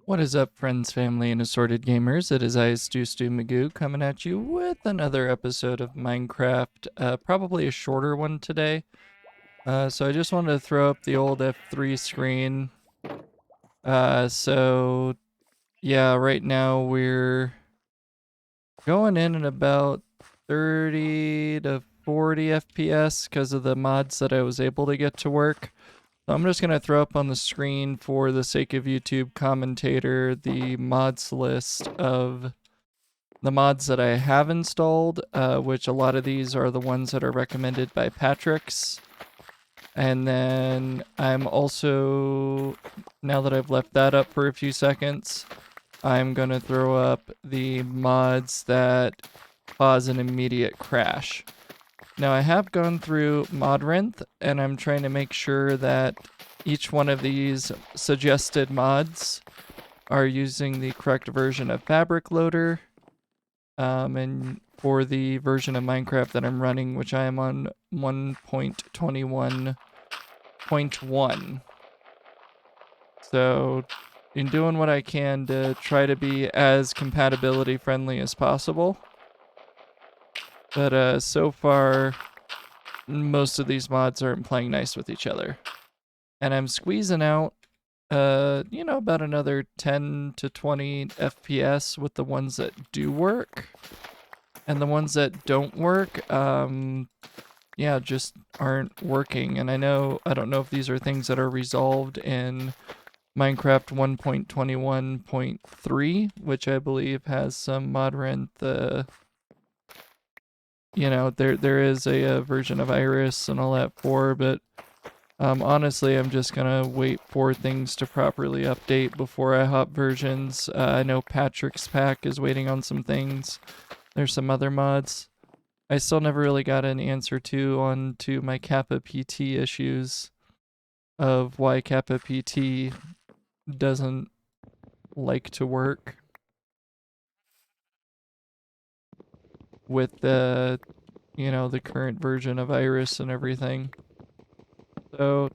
What is up, friends, family, and assorted gamers? It is I, StuStuMagoo, coming at you with another episode of Minecraft. Probably a shorter one today. So I just wanted to throw up the old F3 screen. So yeah, right now we're going in at about 30 to 40 FPS because of the mods that I was able to get to work. So I'm just going to throw up on the screen for the sake of YouTube commentator the mods list of the mods that I have installed, which a lot of these are the ones that are recommended by Patrick's. And then I'm also, now that I've left that up for a few seconds, I'm going to throw up the mods that cause an immediate crash. Now I have gone through Modrinth, and I'm trying to make sure that each one of these suggested mods are using the correct version of Fabric Loader. And for the version of Minecraft that I'm running, which I am on 1.21.1. So in doing what I can to try to be as compatibility friendly as possible. But so far, most of these mods aren't playing nice with each other. And I'm squeezing out, about another 10 to 20 FPS with the ones that do work. And the ones that don't work, just aren't working. And I don't know if these are things that are resolved in Minecraft 1.21.3, which I believe has some Modrinth, there is a version of Iris and all that but honestly, I'm just gonna wait for things to properly update before I hop versions. I know Patrick's pack is waiting on some things. There's some other mods. I still never really got an answer to my Kappa PT issues of why Kappa PT doesn't like to work with the current version of Iris and everything. So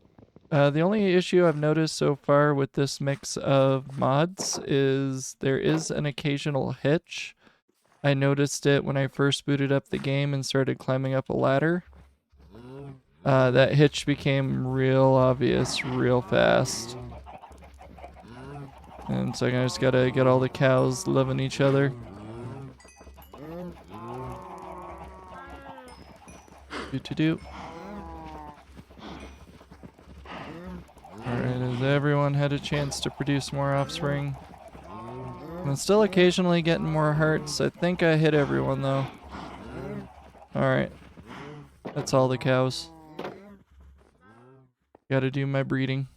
the only issue I've noticed so far with this mix of mods is there is an occasional hitch. I noticed it when I first booted up the game and started climbing up a ladder. That hitch became real obvious real fast. And so I just gotta get all the cows loving each other. Do. Alright, has everyone had a chance to produce more offspring? I'm still occasionally getting more hearts. I think I hit everyone though. Alright. That's all the cows. Gotta do my breeding.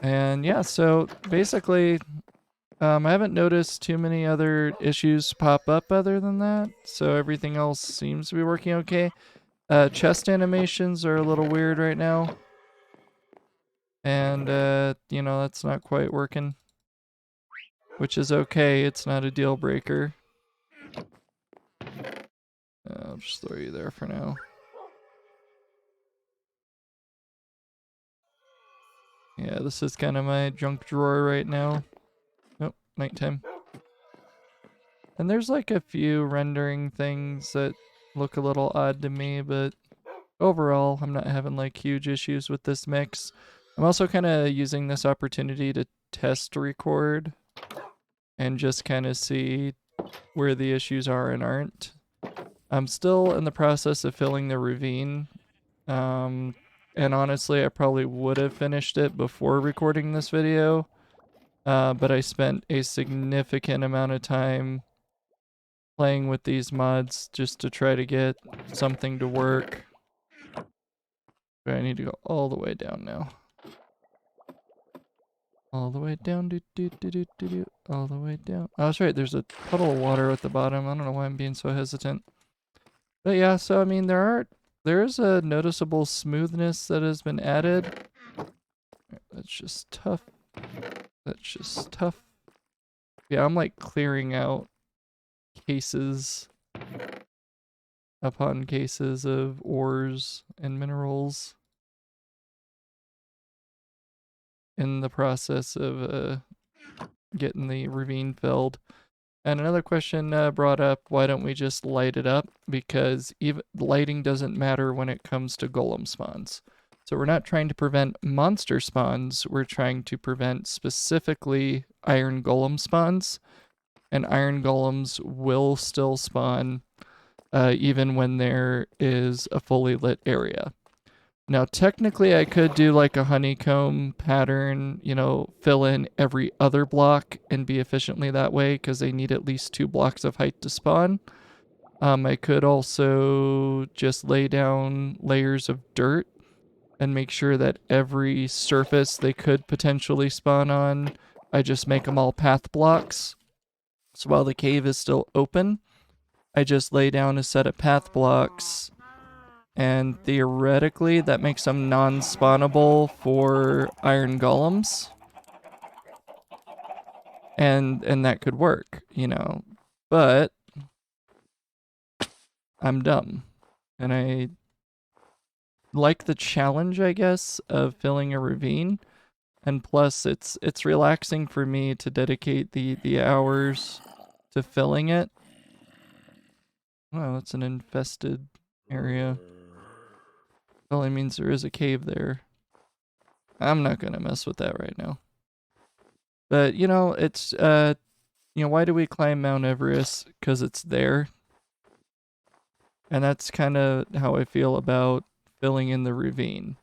And yeah, so basically, I haven't noticed too many other issues pop up other than that. So everything else seems to be working okay. Chest animations are a little weird right now. And, that's not quite working. Which is okay, it's not a deal breaker. I'll just throw you there for now. Yeah, this is kind of my junk drawer right now. Nope, nighttime. And there's like a few rendering things that look a little odd to me, but overall, I'm not having like huge issues with this mix. I'm also kind of using this opportunity to test record and just kind of see where the issues are and aren't. I'm still in the process of filling the ravine. And honestly, I probably would have finished it before recording this video. But I spent a significant amount of time playing with these mods just to try to get something to work. But I need to go all the way down now. All the way down, all the way down. Oh, that's right, there's a puddle of water at the bottom. I don't know why I'm being so hesitant. But yeah, so I mean, there is a noticeable smoothness that has been added. That's just tough. That's just tough. Yeah, I'm like clearing out cases upon cases of ores and minerals. in the process of getting the ravine filled. And another question brought up, why don't we just light it up? Because even lighting doesn't matter when it comes to golem spawns. So we're not trying to prevent monster spawns, we're trying to prevent specifically iron golem spawns. And iron golems will still spawn even when there is a fully lit area. Now, technically, I could do like a honeycomb pattern, you know, fill in every other block and be efficiently that way because they need at least 2 blocks of height to spawn. I could also just lay down layers of dirt and make sure that every surface they could potentially spawn on, I just make them all path blocks. So while the cave is still open, I just lay down a set of path blocks, and theoretically that makes them non-spawnable for iron golems, and that could work, you know. But I'm dumb, and I like the challenge, I guess, of filling a ravine, and plus it's relaxing for me to dedicate the hours to filling it. Well, that's an infested area. Probably means there is a cave there. I'm not gonna mess with that right now. But you know, it's you know, why do we climb Mount Everest? Because it's there. And that's kind of how I feel about filling in the ravine.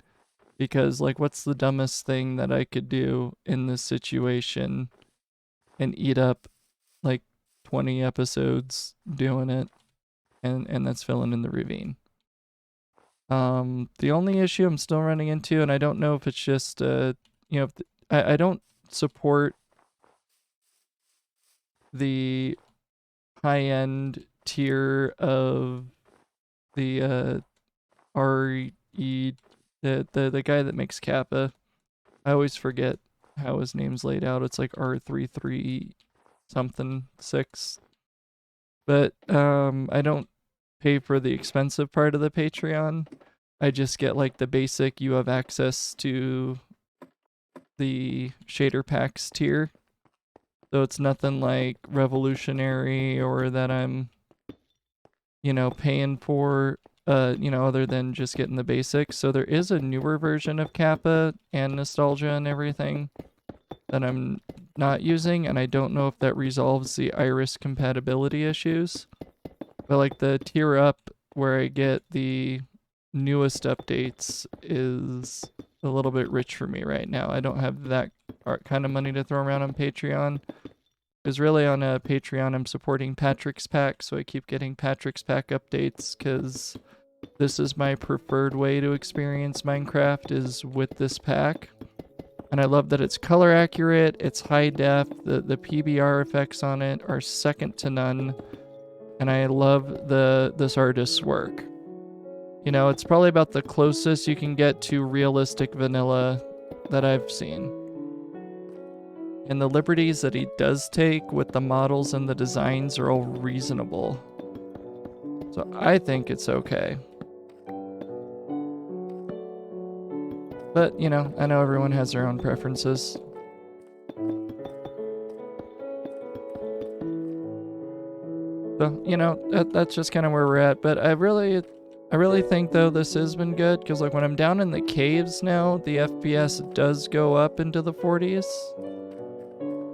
Because like, what's the dumbest thing that I could do in this situation and eat up like 20 episodes doing it, and that's filling in the ravine. The only issue I'm still running into, and I don't know if it's just you know, if I don't support the high-end tier of the RE, the guy that makes Kappa. I always forget how his name's laid out. It's like R33 something 6. But I don't pay for the expensive part of the Patreon. I just get like the basic, you have access to the shader packs tier. So it's nothing like revolutionary or that I'm, you know, paying for, you know, other than just getting the basics. So there is a newer version of Kappa and Nostalgia and everything that I'm not using, and I don't know if that resolves the iris compatibility issues. But like the tier up where I get the newest updates is a little bit rich for me right now. I don't have that kind of money to throw around on Patreon. Because really on a Patreon I'm supporting Patrick's Pack, so I keep getting Patrick's Pack updates because this is my preferred way to experience Minecraft is with this pack. And I love that it's color accurate, it's high def, the PBR effects on it are second to none, and I love this artist's work. You know, it's probably about the closest you can get to realistic vanilla that I've seen. And the liberties that he does take with the models and the designs are all reasonable. So I think it's okay. But, you know, I know everyone has their own preferences. So, you know, that's just kind of where we're at. But I really think, though, this has been good. Because, like, when I'm down in the caves now, the FPS does go up into the 40s.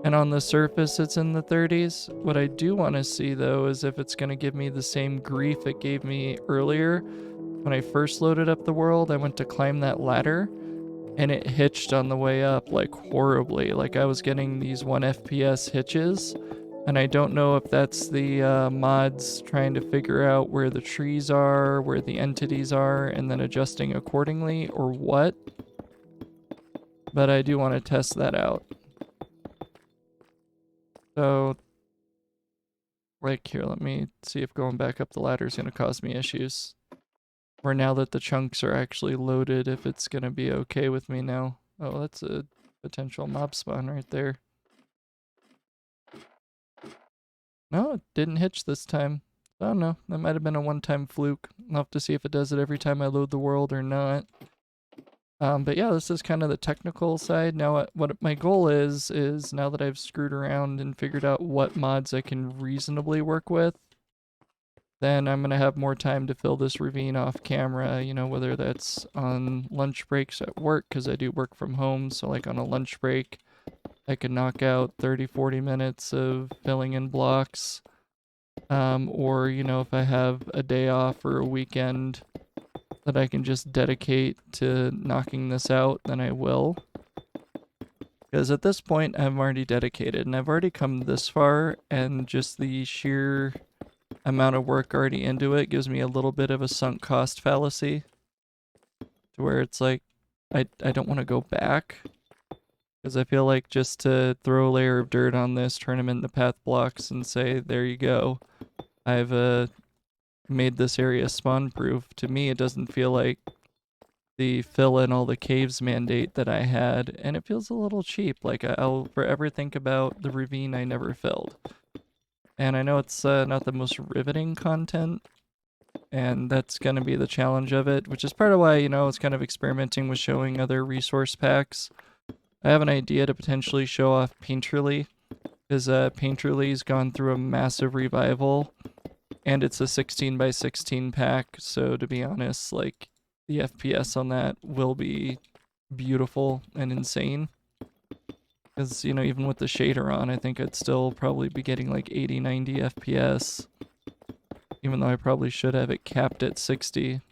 And on the surface, it's in the 30s. What I do want to see, though, is if it's going to give me the same grief it gave me earlier. When I first loaded up the world, I went to climb that ladder, and it hitched on the way up, like, horribly. Like, I was getting these 1 FPS hitches, and I don't know if that's the mods trying to figure out where the trees are, where the entities are, and then adjusting accordingly, or what. But I do want to test that out. So, like, here, let me see if going back up the ladder is going to cause me issues. Or now that the chunks are actually loaded, if it's going to be okay with me now. Oh, that's a potential mob spawn right there. No, it didn't hitch this time. I don't know. That might have been a one-time fluke. I'll have to see if it does it every time I load the world or not. But yeah, this is kind of the technical side. Now, what my goal is now that I've screwed around and figured out what mods I can reasonably work with, then I'm gonna have more time to fill this ravine off camera, you know, whether that's on lunch breaks at work, because I do work from home, so like on a lunch break, I could knock out 30, 40 minutes of filling in blocks. Or, you know, if I have a day off or a weekend that I can just dedicate to knocking this out, then I will. Because at this point, I'm already dedicated and I've already come this far, and just the sheer amount of work already into it gives me a little bit of a sunk cost fallacy to where it's like, I don't want to go back. Because I feel like just to throw a layer of dirt on this, turn them into path blocks, and say, there you go, I've made this area spawn proof. To me, it doesn't feel like the fill in all the caves mandate that I had, and it feels a little cheap. Like I'll forever think about the ravine I never filled. And I know it's not the most riveting content, and that's going to be the challenge of it, which is part of why, you know, I was kind of experimenting with showing other resource packs. I have an idea to potentially show off Painterly, because Painterly's gone through a massive revival, and it's a 16 by 16 pack, so to be honest, like, the FPS on that will be beautiful and insane. Because, you know, even with the shader on, I think I'd still probably be getting like 80, 90 FPS. Even though I probably should have it capped at 60.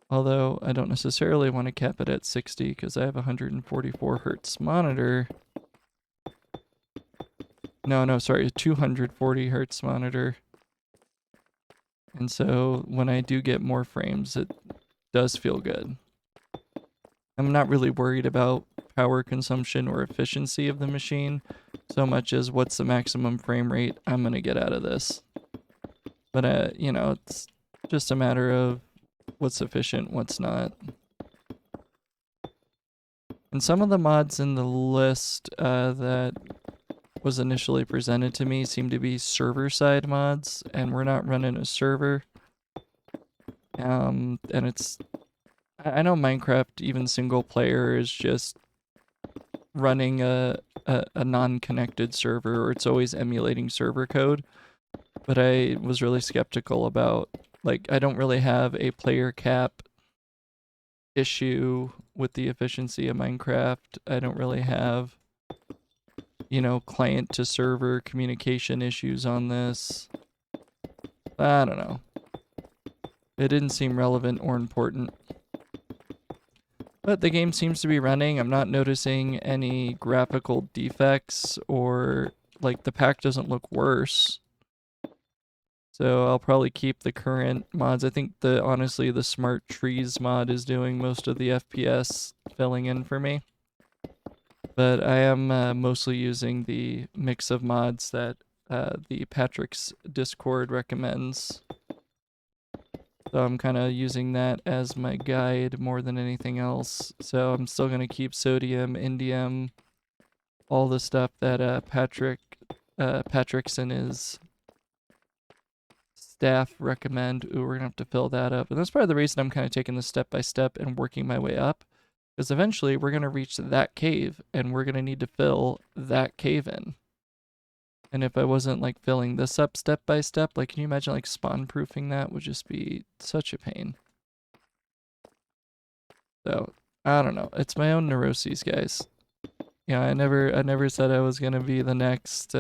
Although, I don't necessarily want to cap it at 60 because I have a 144 hertz monitor. No, sorry, a 240 hertz monitor. And so, when I do get more frames, it does feel good. I'm not really worried about power consumption or efficiency of the machine so much as what's the maximum frame rate I'm going to get out of this. But, you know, it's just a matter of what's efficient, what's not. And some of the mods in the list that was initially presented to me seem to be server-side mods, and we're not running a server. And it's... I know Minecraft, even single player, is just running a non-connected server, or it's always emulating server code. But I was really skeptical about, like, I don't really have a player cap issue with the efficiency of Minecraft. I don't really have, you know, client to server communication issues on this. I don't know. It didn't seem relevant or important. But the game seems to be running. I'm not noticing any graphical defects, or, like, the pack doesn't look worse. So I'll probably keep the current mods. I think honestly the Smart Trees mod is doing most of the FPS filling in for me. But I am mostly using the mix of mods that the Patrick's Discord recommends. So I'm kind of using that as my guide more than anything else. So I'm still going to keep sodium, indium, all the stuff that Patrick's and his staff recommend. Ooh, we're gonna have to fill that up. And that's part of the reason I'm kind of taking this step by step and working my way up. Because eventually we're gonna reach that cave and we're gonna need to fill that cave in. And if I wasn't like filling this up step by step, like, can you imagine like spawn proofing that would just be such a pain. So I don't know. It's my own neuroses, guys. Yeah, I never said I was gonna be the next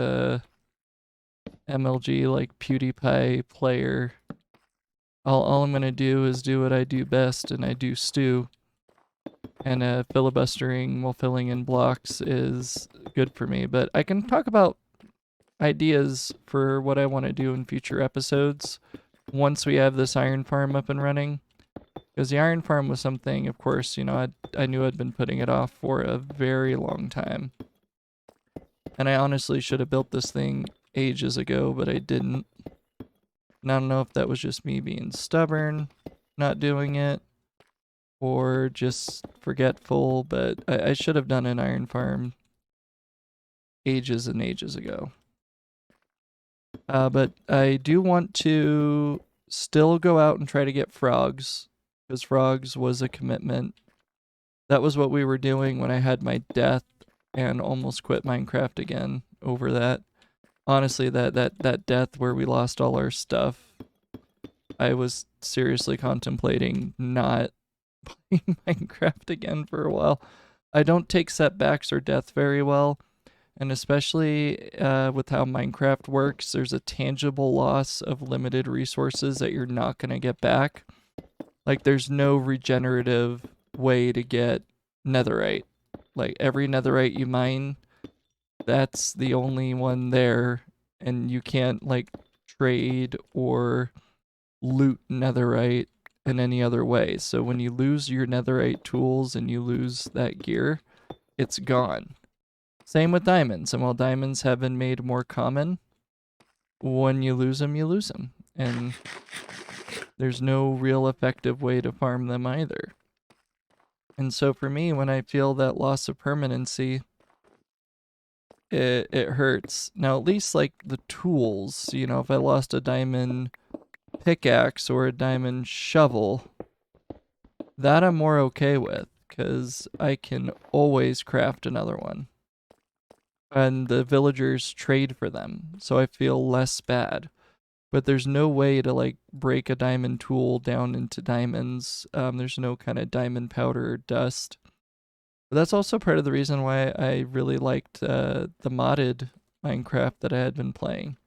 MLG like PewDiePie player. All I'm gonna do is do what I do best, and I do Stu. And filibustering while filling in blocks is good for me. But I can talk about ideas for what I want to do in future episodes once we have this iron farm up and running. Because the iron farm was something, of course, you know, I knew I'd been putting it off for a very long time. And I honestly should have built this thing ages ago, but I didn't. And I don't know if that was just me being stubborn, not doing it, or just forgetful, but I should have done an iron farm ages and ages ago. But I do want to still go out and try to get frogs. because frogs was a commitment. That was what we were doing when I had my death and almost quit Minecraft again over that. Honestly, that death where we lost all our stuff, I was seriously contemplating not playing Minecraft again for a while. I don't take setbacks or death very well, and especially with how Minecraft works, there's a tangible loss of limited resources that you're not going to get back. Like, there's no regenerative way to get netherite. Like, every netherite you mine, that's the only one there, and you can't, like, trade or loot netherite in any other way. So when you lose your netherite tools and you lose that gear, it's gone. Same with diamonds. And while diamonds have been made more common, when you lose them, you lose them. And there's no real effective way to farm them either. And so for me, when I feel that loss of permanency, it hurts. Now, at least like the tools, you know, if I lost a diamond pickaxe or a diamond shovel, that I'm more okay with, because I can always craft another one. And the villagers trade for them, so I feel less bad. But there's no way to like break a diamond tool down into diamonds. There's no kind of diamond powder or dust. But that's also part of the reason why I really liked the modded Minecraft that I had been playing.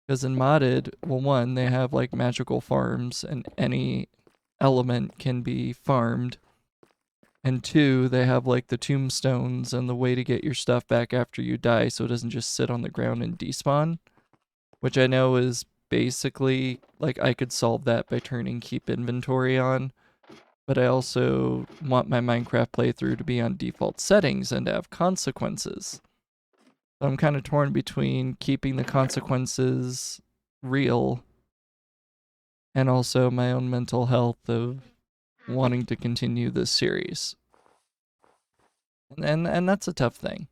Because in modded, well, one, they have like magical farms and any element can be farmed. And two, they have like the tombstones and the way to get your stuff back after you die so it doesn't just sit on the ground and despawn. Which I know is basically, like, I could solve that by turning keep inventory on. But I also want my Minecraft playthrough to be on default settings and to have consequences. So I'm kind of torn between keeping the consequences real and also my own mental health of wanting to continue this series. And that's a tough thing.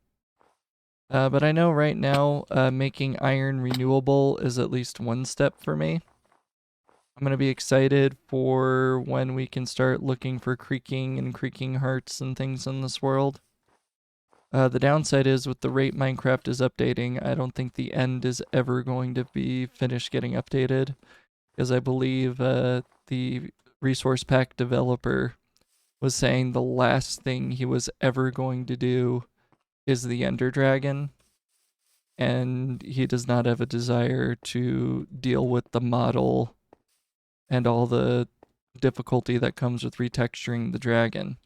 But I know right now making iron renewable is at least one step for me. I'm going to be excited for when we can start looking for creaking and creaking hearts and things in this world. The downside is with the rate Minecraft is updating, I don't think the end is ever going to be finished getting updated, because I believe the resource pack developer was saying the last thing he was ever going to do is the Ender Dragon, and he does not have a desire to deal with the model and all the difficulty that comes with retexturing the dragon.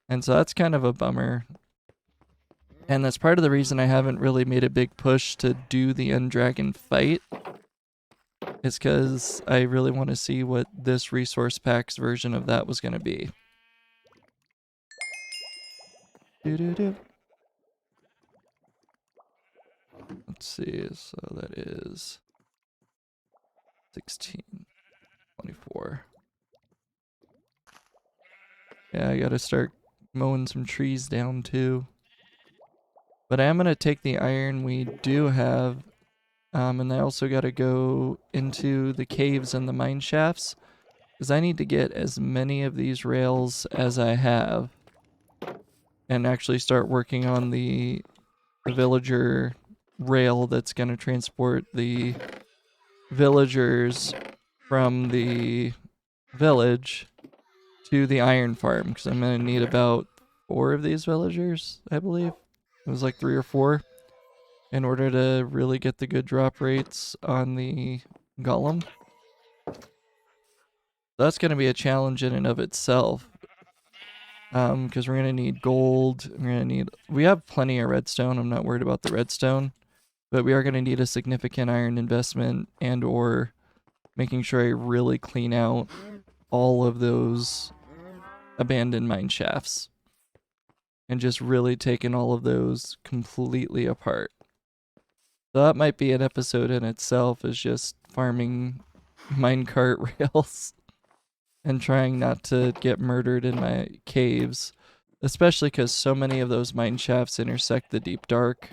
And so that's kind of a bummer. And that's part of the reason I haven't really made a big push to do the End Dragon fight. It's because I really want to see what this resource pack's version of that was going to be. Doo-doo-doo. Let's see, so that is 16, 24. Yeah, I gotta start mowing some trees down too. But I am gonna take the iron we do have, and I also gotta go into the caves and the mine shafts, because I need to get as many of these rails as I have, and actually start working on the villager rail that's gonna transport the villagers from the village to the iron farm, because I'm gonna need about 4 of these villagers, I believe. It was like 3 or 4. In order to really get the good drop rates on the golem. That's going to be a challenge in and of itself. Because we're going to need gold. We have plenty of redstone. I'm not worried about the redstone. But we are going to need a significant iron investment and or making sure I really clean out all of those abandoned mine shafts. And just really taking all of those completely apart. So that might be an episode in itself, is just farming minecart rails and trying not to get murdered in my caves, especially because so many of those mine shafts intersect the deep dark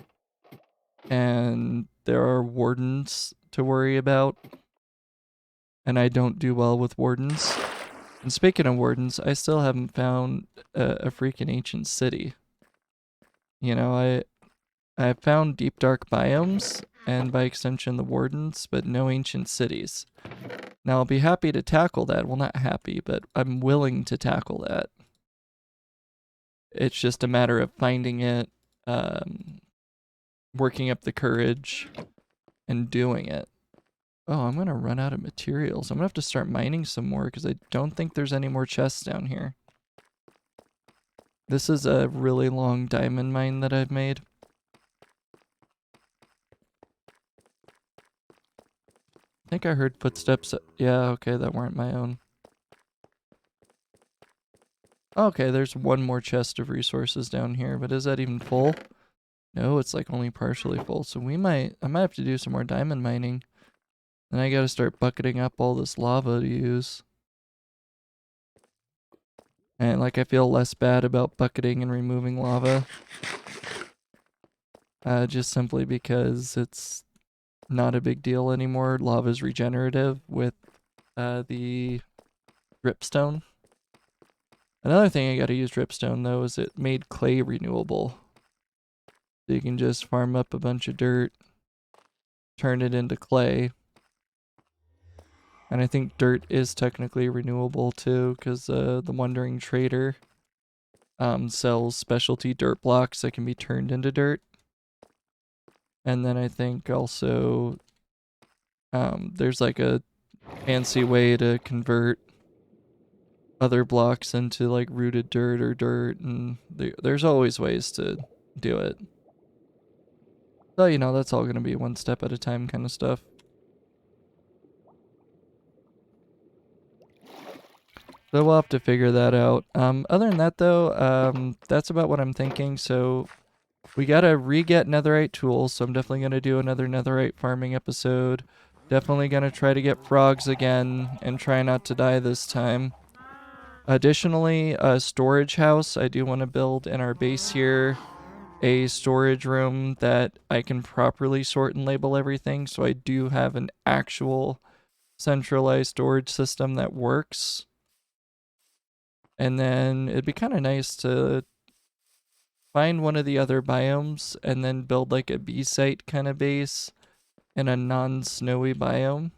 and there are wardens to worry about, and I don't do well with wardens. And speaking of wardens, I still haven't found a freaking ancient city. You know, I found deep dark biomes, and by extension the wardens, but no ancient cities. Now I'll be happy to tackle that. Well, not happy, but I'm willing to tackle that. It's just a matter of finding it, working up the courage, and doing it. Oh, I'm gonna run out of materials. I'm gonna have to start mining some more because I don't think there's any more chests down here. This is a really long diamond mine that I've made. I think I heard footsteps. Yeah, okay, that weren't my own. Okay, there's one more chest of resources down here, but is that even full? No, it's like only partially full. So I might have to do some more diamond mining. And I gotta start bucketing up all this lava to use. And like I feel less bad about bucketing and removing lava. Just simply because it's not a big deal anymore. Lava's regenerative with the dripstone. Another thing I gotta use dripstone though is it made clay renewable. So you can just farm up a bunch of dirt, turn it into clay. And I think dirt is technically renewable too, because the Wandering Trader sells specialty dirt blocks that can be turned into dirt. And then I think also there's like a fancy way to convert other blocks into like rooted dirt or dirt, and there's always ways to do it. So, you know, that's all going to be one step at a time kind of stuff. So we'll have to figure that out. Other than that though, that's about what I'm thinking. So we gotta re-get netherite tools, so I'm definitely gonna do another netherite farming episode. Definitely gonna try to get frogs again and try not to die this time. Additionally, a storage house. I do want to build in our base here a storage room that I can properly sort and label everything, so I do have an actual centralized storage system that works. And then it'd be kind of nice to find one of the other biomes and then build like a bee site kind of base in a non-snowy biome.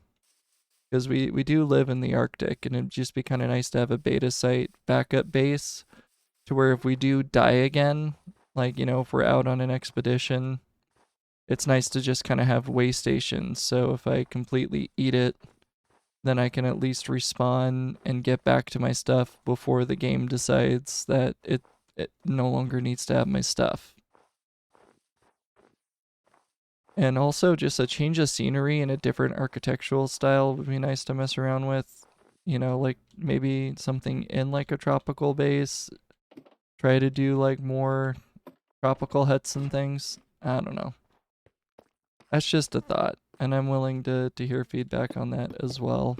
Because we do live in the Arctic, and it'd just be kind of nice to have a beta site backup base to where if we do die again, like, you know, if we're out on an expedition, it's nice to just kind of have way stations. So if I completely eat it, then I can at least respawn and get back to my stuff before the game decides that it no longer needs to have my stuff. And also just a change of scenery and a different architectural style would be nice to mess around with. You know, like maybe something in like a tropical base. Try to do like more tropical huts and things. I don't know. That's just a thought, and I'm willing to hear feedback on that as well.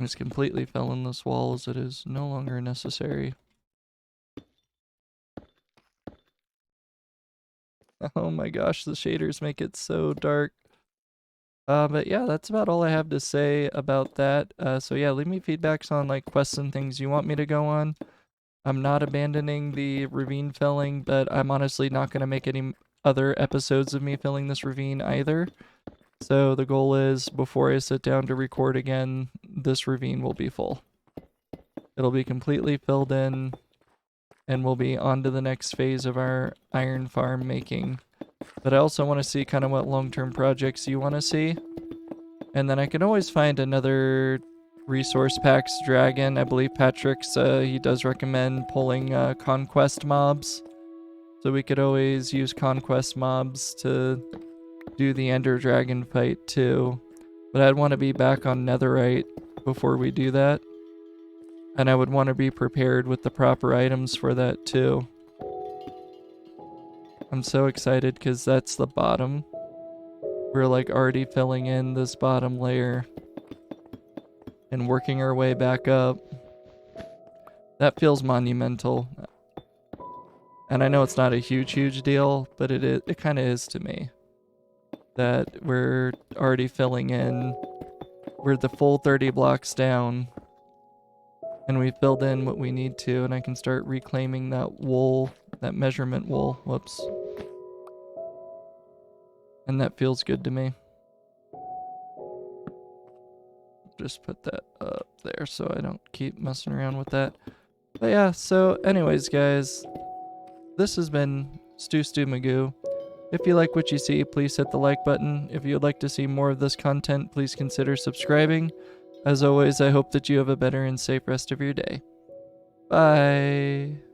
It's completely fell in this wall as it is no longer necessary. Oh my gosh, the shaders make it so dark. But yeah, that's about all I have to say about that. So yeah, leave me feedbacks on like quests and things you want me to go on. I'm not abandoning the ravine filling, but I'm honestly not going to make any other episodes of me filling this ravine either. So the goal is, before I sit down to record again, this ravine will be full. It'll be completely filled in, and we'll be on to the next phase of our iron farm making. But I also want to see kind of what long-term projects you want to see. And then I can always find another resource packs dragon. I believe Patrick's, he does recommend pulling conquest mobs. So we could always use conquest mobs to do the ender dragon fight too. But I'd want to be back on netherite before we do that. And I would want to be prepared with the proper items for that too. I'm so excited because that's the bottom. We're like already filling in this bottom layer and working our way back up. That feels monumental. And I know it's not a huge deal, but it kind of is to me. that we're already filling in. We're the full 30 blocks down. And we've filled in what we need to, and I can start reclaiming that wool, that measurement wool. Whoops. And that feels good to me. Just put that up there so I don't keep messing around with that. But yeah, so anyways, guys, this has been StuStuMagoo. If you like what you see, please hit the like button. If you'd like to see more of this content, please consider subscribing. As always, I hope that you have a better and safe rest of your day. Bye.